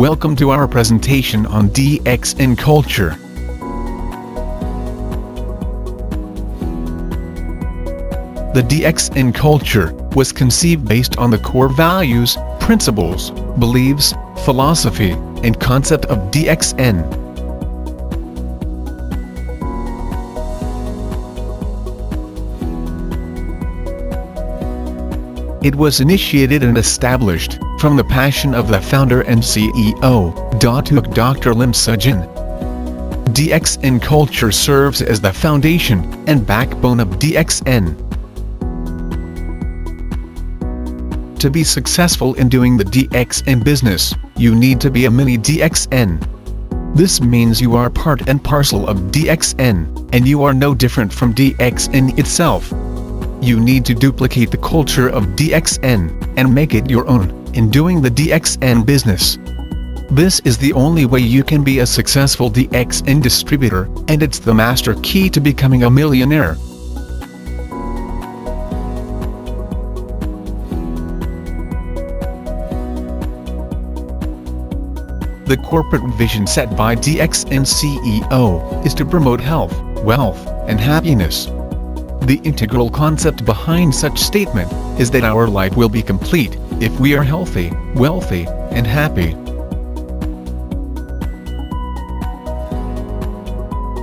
Welcome to our presentation on Dxn Culture. The Dxn Culture was conceived based on the core values, principles, beliefs, philosophy, and concept of Dxn. It was initiated and established from the passion of the founder and CEO, Dr. Lim Sujin. Dxn Culture serves as the foundation and backbone of Dxn. To be successful in doing the Dxn business, you need to be a mini Dxn. This means you are part and parcel of Dxn, and you are no different from Dxn itself. You need to duplicate the culture of Dxn and make it your own in doing the Dxn business. This is the only way you can be a successful Dxn distributor, and it's the master key to becoming a millionaire. The corporate vision set by Dxn CEO is to promote health, wealth, and happiness. The integral concept behind such statement is that our life will be complete if we are healthy, wealthy, and happy.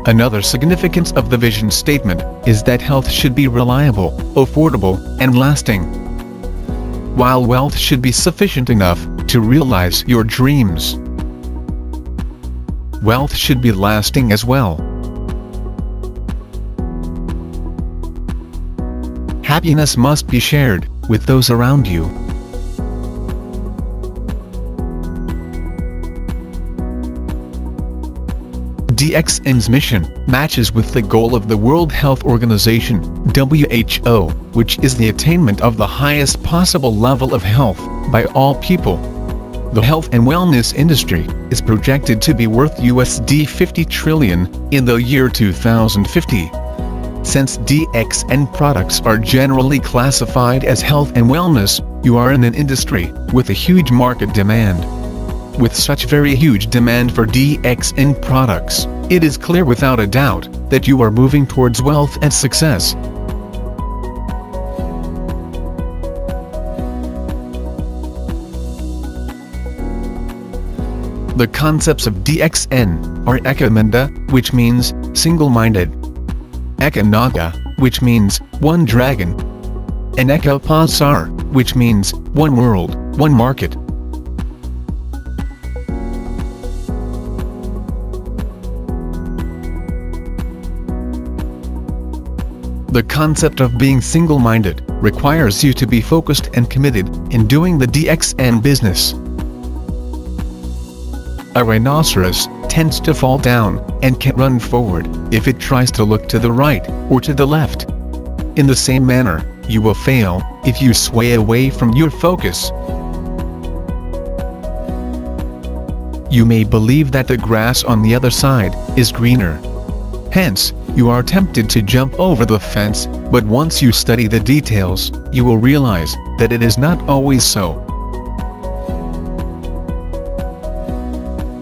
Another significance of the vision statement is that health should be reliable, affordable, and lasting, while wealth should be sufficient enough to realize your dreams. Wealth should be lasting as well. Happiness must be shared with those around you. Dxn's mission matches with the goal of the World Health Organization, WHO, which is the attainment of the highest possible level of health by all people. The health and wellness industry is projected to be worth USD 50 trillion in the year 2050. Since Dxn products are generally classified as health and wellness, you are in an industry with a huge market demand. With such very huge demand for Dxn products, it is clear without a doubt that you are moving towards wealth and success. The concepts of Dxn are Ekamanda, which means single-minded, Ekanaga, which means one dragon, and Ekapasar, which means one world, one market. The concept of being single-minded requires you to be focused and committed in doing the Dxn business. A rhinoceros tends to fall down and can't run forward if it tries to look to the right or to the left. In the same manner, you will fail if you sway away from your focus. You may believe that the grass on the other side is greener. Hence, you are tempted to jump over the fence, but once you study the details, you will realize that it is not always so.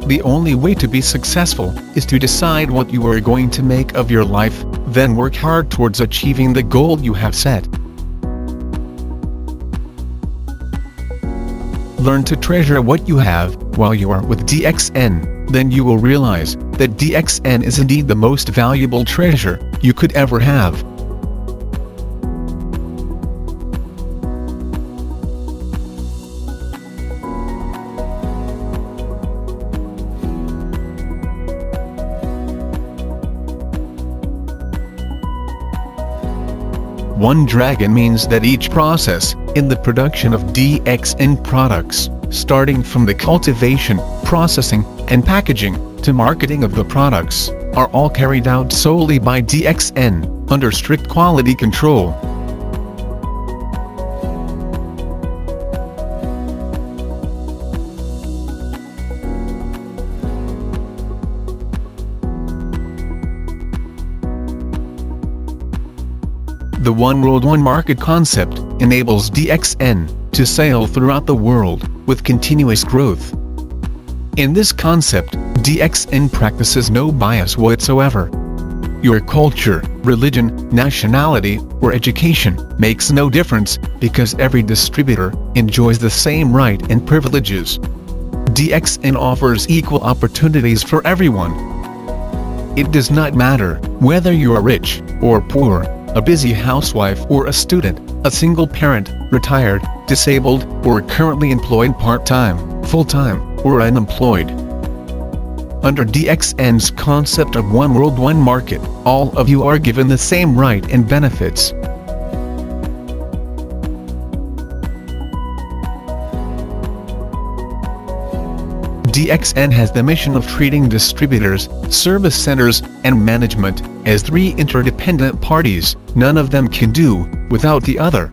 The only way to be successful is to decide what you are going to make of your life, then work hard towards achieving the goal you have set. Learn to treasure what you have while you are with Dxn, then you will realize that Dxn is indeed the most valuable treasure you could ever have. One dragon means that each process in the production of Dxn products, starting from the cultivation, processing, and packaging to marketing of the products, are all carried out solely by Dxn under strict quality control. The one world one market concept enables Dxn to sail throughout the world with continuous growth. In this concept, DXN practices no bias whatsoever. Your culture, religion, nationality, or education makes no difference, because every distributor enjoys the same right and privileges. DXN offers equal opportunities for everyone. It does not matter whether you are rich or poor, a busy housewife or a student, a single parent, retired, disabled, or currently employed part-time, full-time, or unemployed. Under DXN's concept of one world, one market, all of you are given the same right and benefits. DXN has the mission of treating distributors, service centers, and management as three interdependent parties. None of them can do without the other.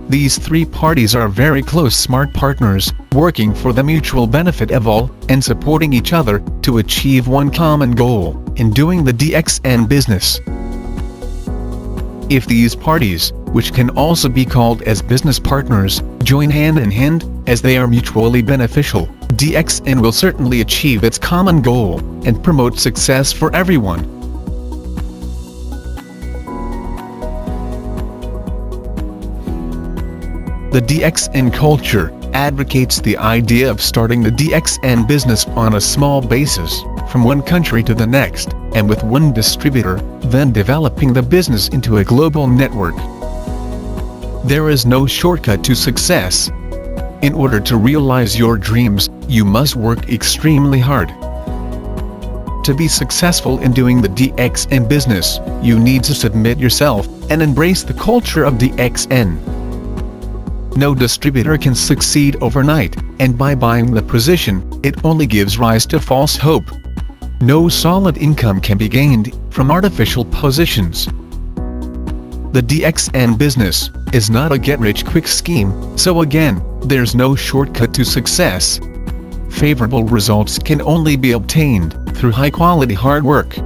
These three parties are very close, smart partners, working for the mutual benefit of all, and supporting each other to achieve one common goal in doing the DXN business. If these parties, which can also be called as business partners, join hand in hand, as they are mutually beneficial, DXN will certainly achieve its common goal and promote success for everyone. The Dxn Culture advocates the idea of starting the DXN business on a small basis, from one country to the next, and with one distributor, then developing the business into a global network. There is no shortcut to success. In order to realize your dreams, you must work extremely hard. To be successful in doing the DXN business, you need to submit yourself and embrace the culture of DXN. No distributor can succeed overnight, and by buying the position, it only gives rise to false hope. No solid income can be gained from artificial positions. The DXN business is not a get-rich-quick scheme, so again, there's no shortcut to success. Favorable results can only be obtained through high-quality hard work.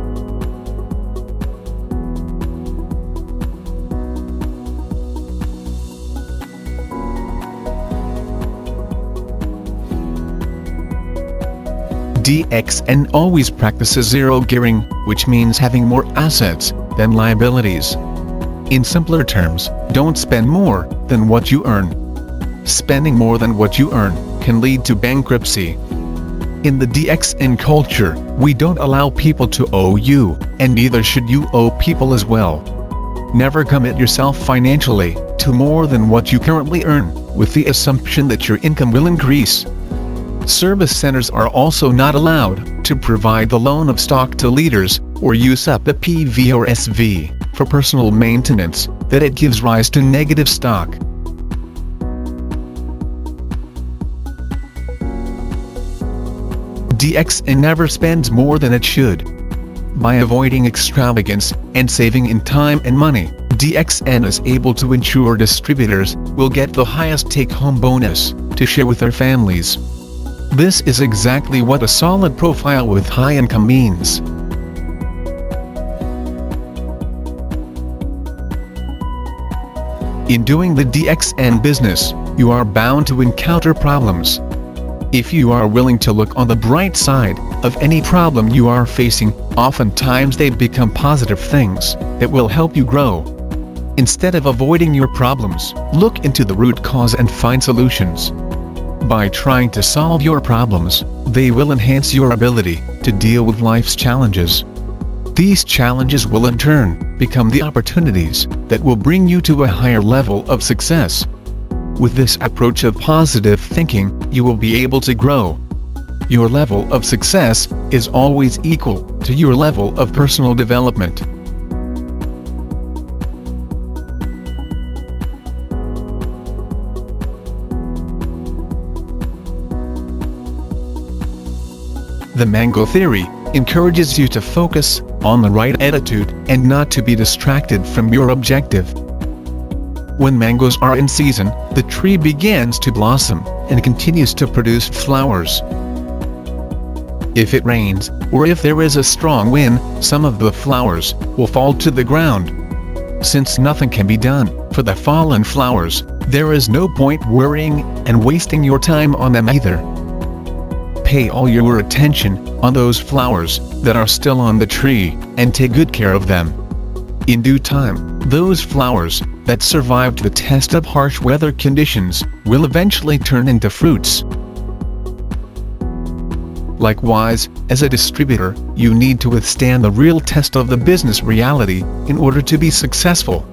DXN always practices zero gearing, which means having more assets than liabilities. In simpler terms, don't spend more than what you earn. Spending more than what you earn can lead to bankruptcy. In the DXN culture, we don't allow people to owe you, and neither should you owe people as well. Never commit yourself financially to more than what you currently earn, with the assumption that your income will increase. Service centers are also not allowed to provide the loan of stock to leaders, or use up the PV or SV for personal maintenance, that it gives rise to negative stock. DXN never spends more than it should. By avoiding extravagance and saving in time and money, DXN is able to ensure distributors will get the highest take-home bonus to share with their families. This is exactly what a solid profile with high income means. In doing the DXN business, you are bound to encounter problems. If you are willing to look on the bright side of any problem you are facing, oftentimes they become positive things that will help you grow. Instead of avoiding your problems, look into the root cause and find solutions. By trying to solve your problems, they will enhance your ability to deal with life's challenges. These challenges will in turn become the opportunities that will bring you to a higher level of success. With this approach of positive thinking, you will be able to grow. Your level of success is always equal to your level of personal development. The mango theory encourages you to focus on the right attitude and not to be distracted from your objective. When mangoes are in season, the tree begins to blossom and continues to produce flowers. If it rains, or if there is a strong wind, some of the flowers will fall to the ground. Since nothing can be done for the fallen flowers, there is no point worrying and wasting your time on them either. pay all your attention on those flowers that are still on the tree, and take good care of them. In due time, those flowers that survived the test of harsh weather conditions will eventually turn into fruits. Likewise, as a distributor, you need to withstand the real test of the business reality in order to be successful.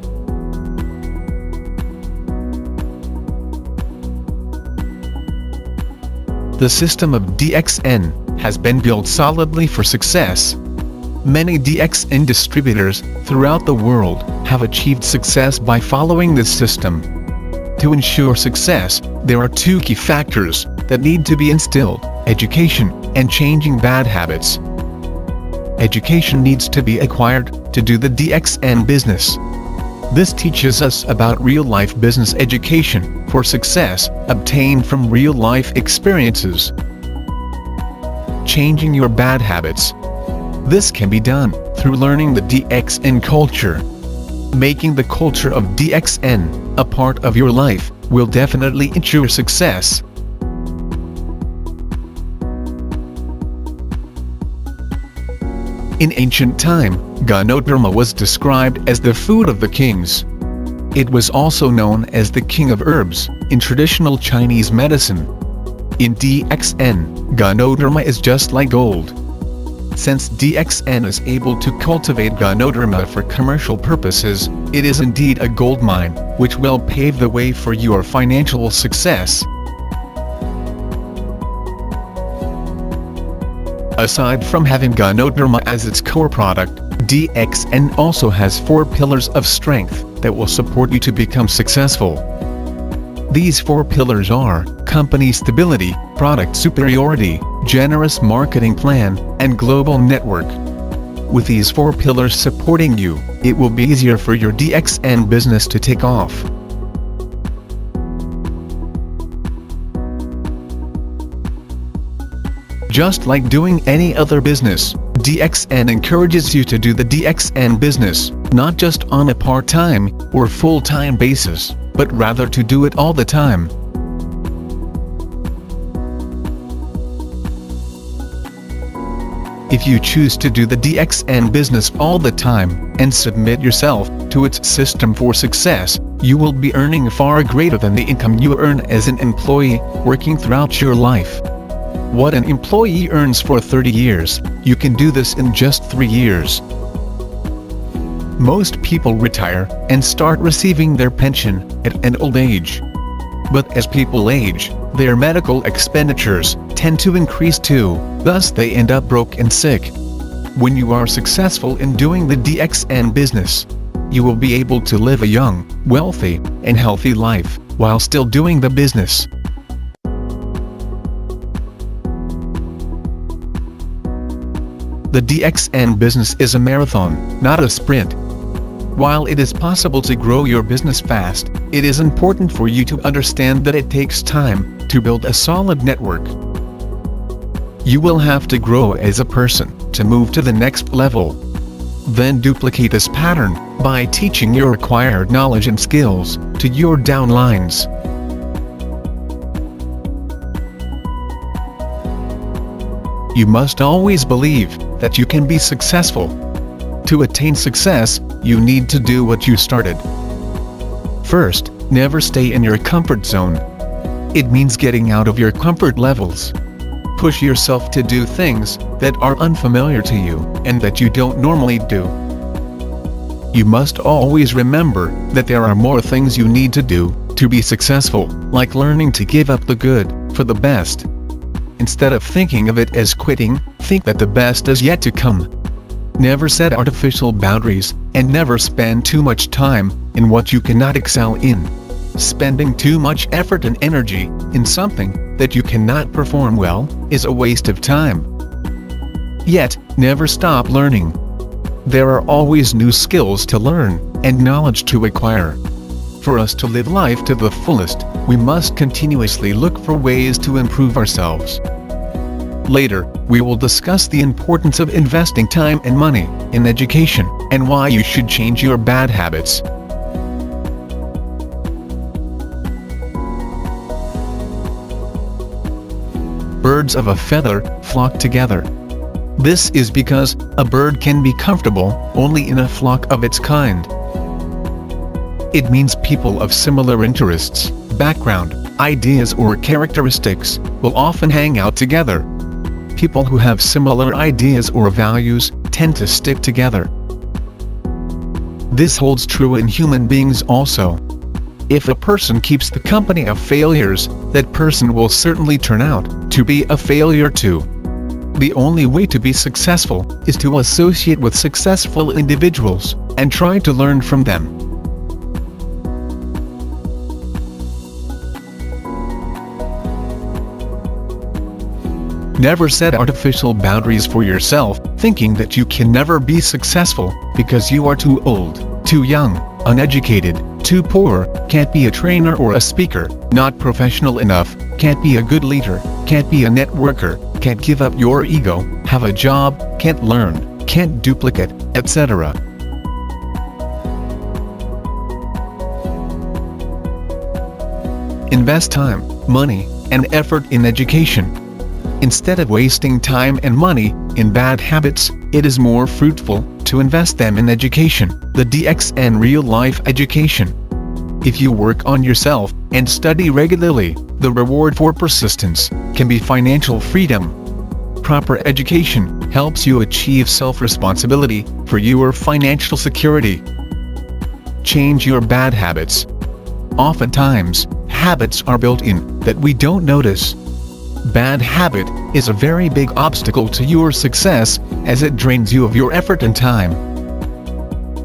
The system of DXN has been built solidly for success. Many DXN distributors throughout the world have achieved success by following this system. To ensure success, there are two key factors that need to be instilled: education and changing bad habits. Education needs to be acquired to do the DXN business. This teaches us about real-life business education for success obtained from real-life experiences. Changing your bad habits. This can be done through learning the Dxn culture. Making the culture of Dxn a part of your life will definitely ensure success. In ancient time, Ganodharma was described as the food of the kings. It was also known as the king of herbs in traditional Chinese medicine. In Dxn, Ganodharma is just like gold. Since Dxn is able to cultivate Ganodharma for commercial purposes, it is indeed a gold mine, which will pave the way for your financial success. Aside from having Ganodharma as its core product, Dxn also has 4 pillars of strength that will support you to become successful. These 4 pillars are company stability, product superiority, generous marketing plan, and global network. With these 4 pillars supporting you, it will be easier for your Dxn business to take off. Just like doing any other business, Dxn encourages you to do the Dxn business, not just on a part-time or full-time basis, but rather to do it all the time. If you choose to do the Dxn business all the time and submit yourself to its system for success, you will be earning far greater than the income you earn as an employee working throughout your life. What an employee earns for 30 years, you can do this in just 3 years. Most people retire and start receiving their pension at an old age. But as people age, their medical expenditures tend to increase too, thus they end up broke and sick. When you are successful in doing the Dxn business, you will be able to live a young, wealthy, and healthy life while still doing the business. The Dxn business is a marathon, not a sprint. While it is possible to grow your business fast, it is important for you to understand that it takes time to build a solid network. You will have to grow as a person to move to the next level. Then duplicate this pattern by teaching your acquired knowledge and skills to your downlines. You must always believe that you can be successful. To attain success, you need to do what you started. First, never stay in your comfort zone. It means getting out of your comfort levels. Push yourself to do things that are unfamiliar to you and that you don't normally do. You must always remember that there are more things you need to do to be successful, like learning to give up the good for the best. Instead of thinking of it as quitting, think that the best is yet to come. Never set artificial boundaries, and never spend too much time in what you cannot excel in. Spending too much effort and energy in something that you cannot perform well is a waste of time. Yet, never stop learning. There are always new skills to learn and knowledge to acquire. For us to live life to the fullest, we must continuously look for ways to improve ourselves. Later, we will discuss the importance of investing time and money in education and why you should change your bad habits. birds of a feather flock together. This is because a bird can be comfortable only in a flock of its kind. It means people of similar interests, background, ideas or characteristics will often hang out together. People who have similar ideas or values tend to stick together. This holds true in human beings also. If a person keeps the company of failures, that person will certainly turn out to be a failure too. The only way to be successful is to associate with successful individuals and try to learn from them. Never set artificial boundaries for yourself, thinking that you can never be successful because you are too old, too young, uneducated, too poor, can't be a trainer or a speaker, not professional enough, can't be a good leader, can't be a networker, can't give up your ego, have a job, can't learn, can't duplicate, etc. Invest time, money, and effort in education. Instead of wasting time and money in bad habits, it is more fruitful to invest them in education, the Dxn real-life education. If you work on yourself and study regularly, the reward for persistence can be financial freedom. Proper education helps you achieve self-responsibility for your financial security. Change your bad habits. Oftentimes, habits are built in that we don't notice. Bad habit is a very big obstacle to your success as it drains you of your effort and time.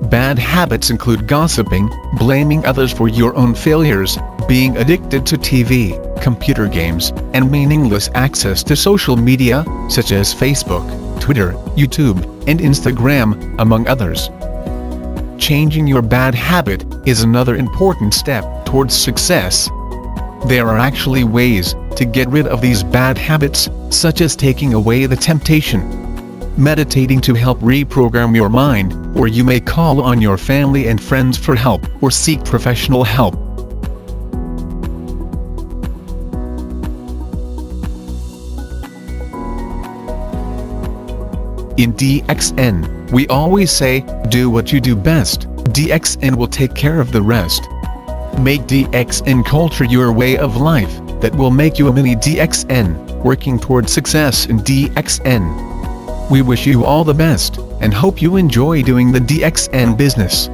Bad habits include gossiping, blaming others for your own failures, being addicted to TV, computer games, and meaningless access to social media, such as Facebook, Twitter, YouTube, and Instagram, among others. Changing your bad habit is another important step towards success. There are actually ways to get rid of these bad habits, such as taking away the temptation, meditating to help reprogram your mind, or you may call on your family and friends for help or seek professional help. In Dxn, we always say, do what you do best. Dxn will take care of the rest. Make Dxn Culture your way of life that will make you a mini Dxn, working toward success in Dxn. We wish you all the best, and hope you enjoy doing the Dxn business.